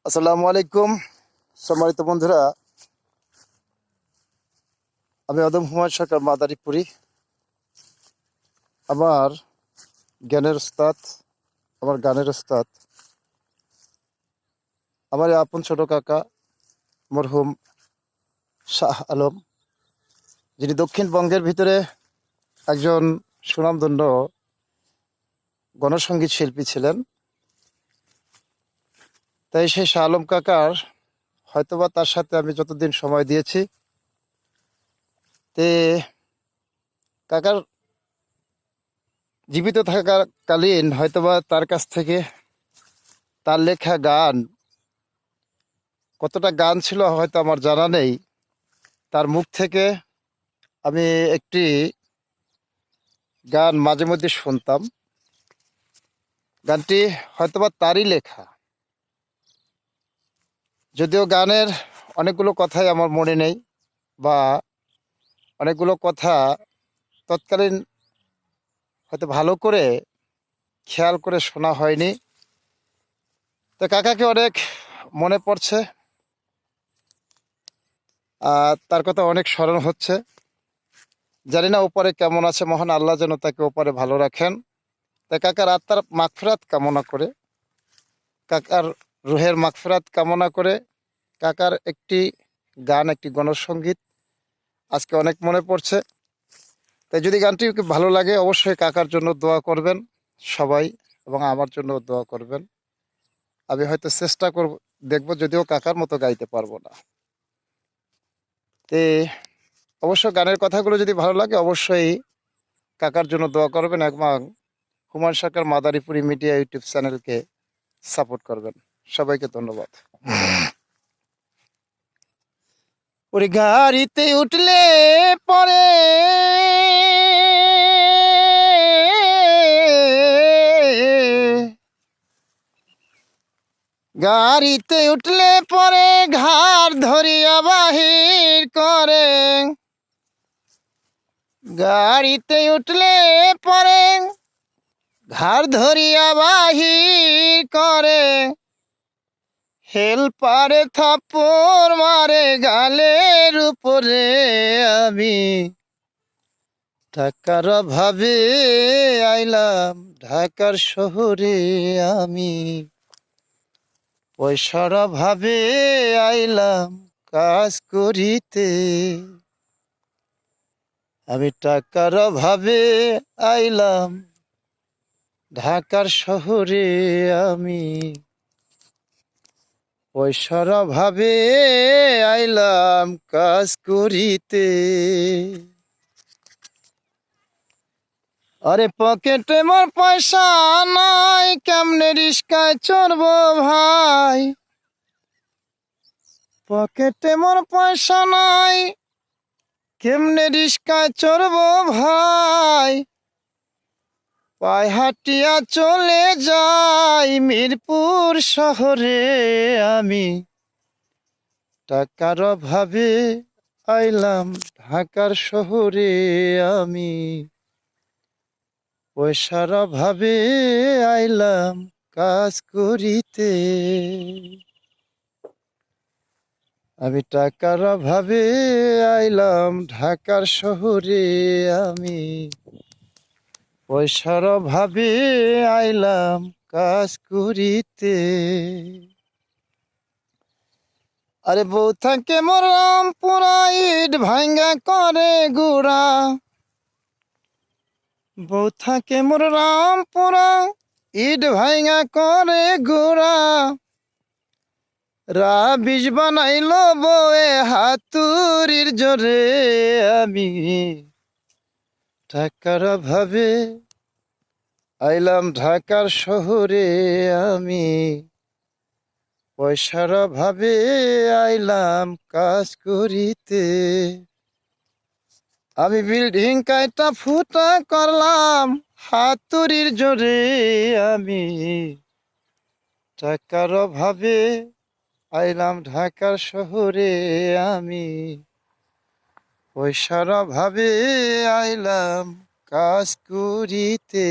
আসসালামু আলাইকুম সম্মানিত বন্ধুরা, আমি আদম হুমায়ুন সরকার মাদারীপুরি। আমার জ্ঞানের উস্তাদ, আমার গানের উস্তাদ, আমার এই আপন ছোট কাকা মরহুম শাহ আলম, যিনি দক্ষিণবঙ্গের ভিতরে একজন সুনামধন্য গণসঙ্গীত শিল্পী ছিলেন। তাই সেই শাহ আলম কাকার হয়তোবা তার সাথে আমি যতদিন সময় দিয়েছি, তে কাকার জীবিত থাকাকালীন হয়তোবা তার কাছ থেকে তার লেখা গান, কতটা গান ছিল হয়তো আমার জানা নেই। তার মুখ থেকে আমি একটি গান মাঝে মধ্যে শুনতাম। গানটি হয়তোবা তারই লেখা, যদিও গানের অনেকগুলো কথাই আমার মনে নেই, বা অনেকগুলো কথা তৎকালীন হয়তো ভালো করে খেয়াল করে শোনা হয়নি। তো কাকাকে অনেক মনে পড়ছে, আর তার কথা অনেক স্মরণ হচ্ছে। জানি না ওপরে কেমন আছে, মহান আল্লাহ যেন তাকে ওপরে ভালো রাখেন। তাই কাকার আত্মার মাগফিরাত কামনা করে, কাকার রুহের মাগফিরাত কামনা করে, কাকার একটি গান, একটি গণসঙ্গীত আজকে অনেক মনে পড়ছে। তাই যদি গানটি ভালো লাগে অবশ্যই কাকার জন্য দোয়া করবেন সবাই, এবং আমার জন্য দোয়া করবেন। আমি হয়তো চেষ্টা করব, দেখব, যদিও কাকার মতো গাইতে পারবো না। তে অবশ্য গানের কথাগুলো যদি ভালো লাগে অবশ্যই কাকার জন্য দোয়া করবেন, এবং হুমায়ুন সরকার মাদারীপুরি মিডিয়া ইউটিউব চ্যানেলকে সাপোর্ট করবেন। সবাইকে ধন্যবাদ। ওরে গাড়িতে উঠলে পরে গাড়িতে উঠলে পরে ঘাড় ধরিয়া বাহির করে, গাড়িতে উঠলে পরে ঘাড় ধরিয়া বাহির করে, হেলপারে থাপ্পড় মারে গালের উপরে। আমি টাকার অভাবে আইলাম ঢাকার শহরে, আমি পয়সার অভাবে আইলাম কাজ করিতে, আমি টাকার অভাবে আইলাম ঢাকার শহরে, আমি পয়সার অভাবে আইলাম কাজ করিতে। আরে পকেটে মোর পয়সা নাই, কেমনে রিস্কায় চড়বো ভাই। পকেটে মোর পয়সা নাই, কেমনে রিস্কায় চড়বো ভাই। পায়ে হাঁটিয়া চলে যাই মিরপুর শহরে, আমি টাকার অভাবে আইলাম ঢাকার শহরে, আমি পয়সার অভাবে আইলাম কাজ করিতে, আমি টাকার অভাবে আইলাম ঢাকার শহরে, আমি পয়সার অভাবে আইলাম কাজ করিতে। আরে বউ থাকে মোর রামপুরা, ইট ভাঙ্গা করে গুড়া। বউ থাকে মোর রামপুরা, ইট ভাঙ্গা করে গুড়া। রাবিশ বানাইলো বউয়ে হাতুড়ির জোরে, আমি টাকার অভাবে আইলাম ঢাকার শহরে, আমি পয়সার অভাবে আইলাম কাজ করিতে। আমি বিল্ডিং কাইটা ফুটা করলাম হাতুড়ির জোরে, আমি টাকার অভাবে আইলাম ঢাকার শহরে, আমি পয়সার অভাবে আইলাম কাজ করিতে।